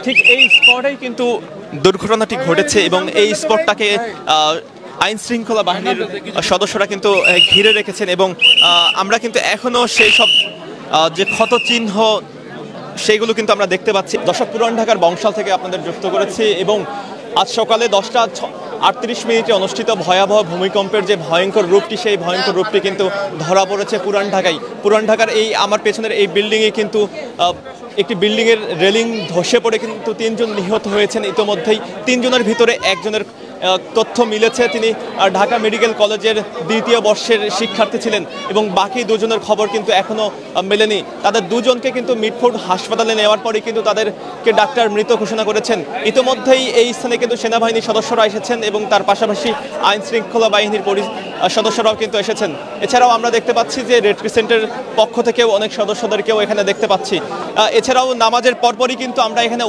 ঠিক এই স্পটেই কিন্তু দুর্ঘটনাটি ঘটেছে এবং এই স্পটটাকে আইন শৃঙ্খলা বাহিনীর সদস্যরা কিন্তু ঘিরে রেখেছেন এবং আমরা কিন্তু এখনো সেই সব যে ক্ষত চিহ্ন সেইগুলো কিন্তু আমরা দেখতে পাচ্ছি। দর্শক, পুরান ঢাকার বংশাল থেকে আপনাদের যুক্ত করেছি এবং আজ সকালে 10:38 অনুষ্ঠিত ভয়াবহ ভূমিকম্পের যে ভয়ঙ্কর রূপটি, সেই ভয়ঙ্কর রূপটি কিন্তু ধরা পড়েছে পুরান ঢাকায়। পুরান ঢাকার এই আমার পেছনের এই বিল্ডিংয়ে কিন্তু একটি বিল্ডিংয়ের রেলিং ধসে পড়ে কিন্তু 3 জন নিহত হয়েছেন। ইতোমধ্যেই 3 জনের ভিতরে একজনের তথ্য মিলেছে, তিনি ঢাকা মেডিকেল কলেজের 2য় বর্ষের শিক্ষার্থী ছিলেন এবং বাকি 2 জনের খবর কিন্তু এখনও মেলেনি। তাদের 2 জনকে কিন্তু মিটফোর্ড হাসপাতালে নেওয়ার পরে কিন্তু তাদেরকে ডাক্তার মৃত ঘোষণা করেছেন। ইতোমধ্যেই এই স্থানে কিন্তু সেনাবাহিনীর সদস্যরা এসেছেন এবং তার পাশাপাশি আইন শৃঙ্খলা বাহিনীর সদস্যরাও কিন্তু এসেছেন। এছাড়াও আমরা দেখতে পাচ্ছি যে রেড ক্রিসেন্টের পক্ষ থেকেও অনেক সদস্যদেরকেও এখানে দেখতে পাচ্ছি। এছাড়াও নামাজের পরপরই কিন্তু আমরা এখানে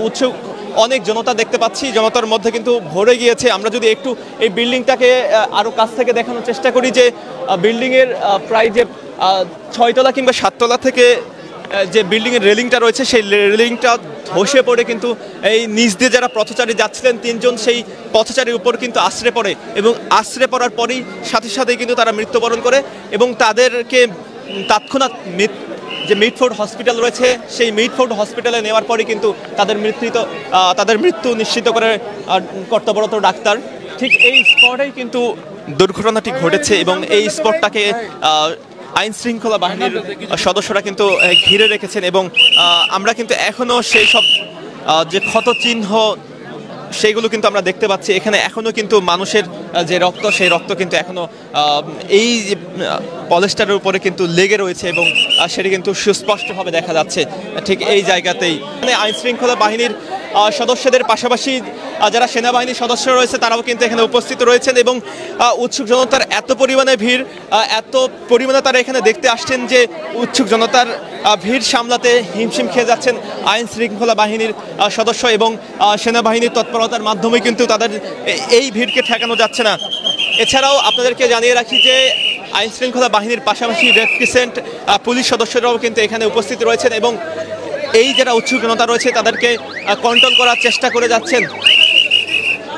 অনেক জনতা দেখতে পাচ্ছি, জনতার মধ্যে কিন্তু ভরে গিয়েছে। আমরা যদি একটু এই বিল্ডিংটাকে আরও কাছ থেকে দেখানোর চেষ্টা করি, যে বিল্ডিংয়ের প্রায় যে 6 তলা কিংবা 7 তলা থেকে যে বিল্ডিংয়ের রেলিংটা রয়েছে, সেই রেলিংটা ধসে পড়ে কিন্তু এই নিচ দিয়ে যারা পথচারী যাচ্ছিলেন 3 জন সেই পথচারীর উপর কিন্তু আশ্রে পড়ে এবং আশ্রে পড়ার পরেই সাথে সাথেই কিন্তু তারা মৃত্যুবরণ করে এবং তাদেরকে তৎক্ষণাৎ যে মিটফোর্ড হসপিটাল রয়েছে, সেই মিটফোর্ড হসপিটালে নেওয়ার পরে কিন্তু তাদের মৃত্যু নিশ্চিত করে কর্তব্যরত ডাক্তার। ঠিক এই স্পটেই কিন্তু দুর্ঘটনাটি ঘটেছে এবং এই স্পটটাকে আইন শৃঙ্খলা বাহিনীর সদস্যরা কিন্তু ঘিরে রেখেছেন এবং আমরা কিন্তু এখনো সেই সব যে ক্ষত চিহ্ন সেইগুলো কিন্তু আমরা দেখতে পাচ্ছি। এখানে এখনো কিন্তু মানুষের যে রক্ত, সেই রক্ত কিন্তু এখনো এই পলেস্টারের উপরে কিন্তু লেগে রয়েছে এবং সেটি কিন্তু সুস্পষ্টভাবে দেখা যাচ্ছে ঠিক এই জায়গাতেই। আইন শৃঙ্খলা বাহিনীর সদস্যদের পাশাপাশি যারা সেনাবাহিনীর সদস্য রয়েছে তারাও কিন্তু এখানে উপস্থিত রয়েছেন এবং উৎসুক জনতার এত পরিমাণে ভিড়, এত পরিমাণে তারা এখানে দেখতে আসছেন যে উৎসুক জনতার ভিড় সামলাতে হিমশিম খেয়ে যাচ্ছেন আইন শৃঙ্খলা বাহিনীর সদস্য এবং সেনাবাহিনীর তৎপরতার মাধ্যমে কিন্তু তাদের এই ভিড়কে ঠেকানো যাচ্ছে না। এছাড়াও আপনাদেরকে জানিয়ে রাখি যে আইন শৃঙ্খলা বাহিনীর পাশাপাশি রেড ক্রিসেন্ট পুলিশ সদস্যরাও কিন্তু এখানে উপস্থিত রয়েছেন এবং এই যারা উৎসুক জনতা রয়েছে তাদেরকে কন্ট্রোল করার চেষ্টা করে যাচ্ছেন।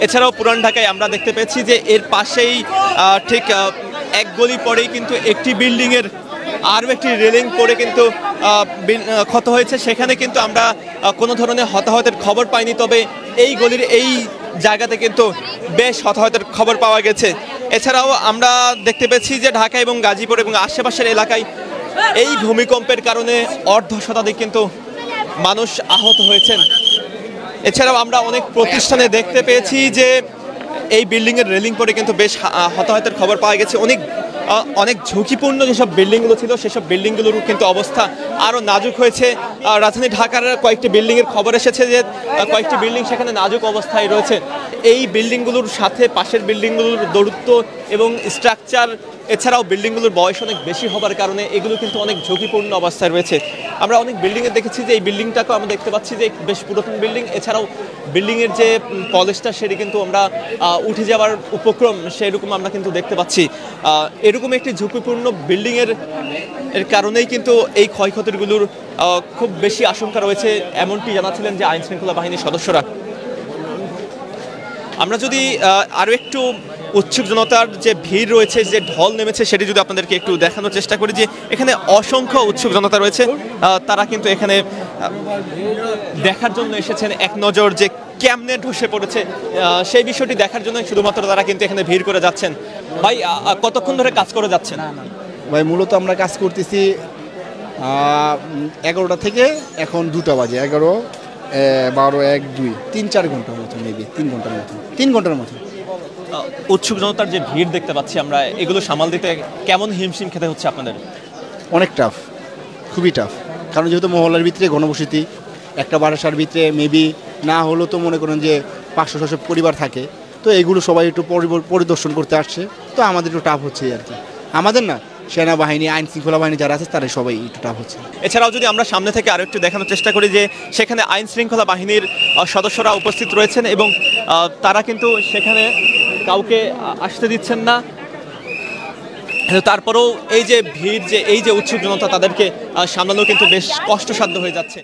এছাড়াও পুরান ঢাকায় আমরা দেখতে পেয়েছি যে এর পাশেই ঠিক এক গলি পরেই কিন্তু একটি বিল্ডিংয়ের আরও একটি রেলিং পড়ে কিন্তু ক্ষত হয়েছে। সেখানে কিন্তু আমরা কোনো ধরনের হতাহতের খবর পাইনি, তবে এই গলির এই জায়গাতে কিন্তু বেশ হতাহতের খবর পাওয়া গেছে। এছাড়াও আমরা দেখতে পেয়েছি যে ঢাকা এবং গাজীপুর এবং আশেপাশের এলাকায় এই ভূমিকম্পের কারণে অর্ধশতাধিক কিন্তু মানুষ আহত হয়েছেন। এছাড়াও আমরা অনেক প্রতিষ্ঠানে দেখতে পেয়েছি যে এই বিল্ডিংয়ের রেলিং পরে কিন্তু বেশ হতাহতের খবর পাওয়া গেছে। অনেক ঝুঁকিপূর্ণ যেসব বিল্ডিংগুলো ছিল সেসব বিল্ডিংগুলোর কিন্তু অবস্থা আরও নাজুক হয়েছে। রাজধানী ঢাকার কয়েকটি বিল্ডিংয়ের খবর এসেছে যে কয়েকটি বিল্ডিং সেখানে নাজুক অবস্থায় রয়েছে। এই বিল্ডিংগুলোর সাথে পাশের বিল্ডিংগুলোর দূরত্ব এবং স্ট্রাকচার, এছাড়াও বিল্ডিংগুলোর বয়স অনেক বেশি হবার কারণে এগুলো কিন্তু অনেক ঝুঁকিপূর্ণ অবস্থায় রয়েছে। আমরা অনেক বিল্ডিংয়ে দেখেছি যে এই বিল্ডিংটাকেও আমরা দেখতে পাচ্ছি যে বেশ পুরাতন বিল্ডিং। এছাড়াও বিল্ডিংয়ের যে পলিশটা সেটি কিন্তু আমরা উঠে যাওয়ার উপক্রম, সেরকম আমরা কিন্তু দেখতে পাচ্ছি। এরকম একটি ঝুঁকিপূর্ণ বিল্ডিংয়ের কারণেই কিন্তু এই ক্ষয়ক্ষতিগুলোর খুব বেশি আশঙ্কা রয়েছে, এমনটি জানাচ্ছিলেন যে আইন শৃঙ্খলা বাহিনীর সদস্যরা। আমরা যদি আরও একটু উৎসুক জনতার যে ভিড় রয়েছে, যে ঢল নেমেছে, সেটি যদি আপনাদেরকে একটু দেখানোর চেষ্টা করি, যে এখানে অসংখ্য উৎসুক জনতা রয়েছে। তারা কিন্তু এখানে দেখার জন্য এসেছেন এক নজর যে কেমনে ধসে পড়েছে সেই বিষয়টি দেখার জন্য শুধুমাত্র তারা কিন্তু এখানে ভিড় করে যাচ্ছেন। ভাই, কতক্ষণ ধরে কাজ করে যাচ্ছেন? ভাই, মূলত আমরা কাজ করতেছি 11টা থেকে এখন 2টা বাজে। 11, 12, 1, 2, 3-4 ঘন্টার মতো, মেবি 3 ঘন্টার মতো। উৎসুক জনতার যে ভিড় দেখতে পাচ্ছি আমরা, এগুলো সামাল দিতে কেমন হিমশিম খেতে হচ্ছে আপনাদের? অনেক টাফ, খুবই টাফ। কারণ যেহেতু মহল্লার ভিতরে ঘনবসতি, একটা বাসার ভিতরে মেবি না হলেও তো মনে করেন যে 500-600 পরিবার থাকে, তো এগুলো সবাই একটু পরিদর্শন করতে আসছে, তো আমাদের একটু টাফ হচ্ছে আর কি। আমাদের না, সেনাবাহিনী, আইন শৃঙ্খলা বাহিনী যারা আছে তারা সবাই একটু টাফ হচ্ছে। এছাড়াও যদি আমরা সামনে থেকে আরও একটু দেখানোর চেষ্টা করি, যে সেখানে আইন শৃঙ্খলা বাহিনীর সদস্যরা উপস্থিত রয়েছেন এবং তারা কিন্তু সেখানে কাউকে আসতে দিচ্ছেন না। তারপরেও এই যে ভিড়, যে এই যে উৎসুক জনতা, তাদেরকে সামলানো কিন্তু বেশ কষ্টসাধ্য হয়ে যাচ্ছে।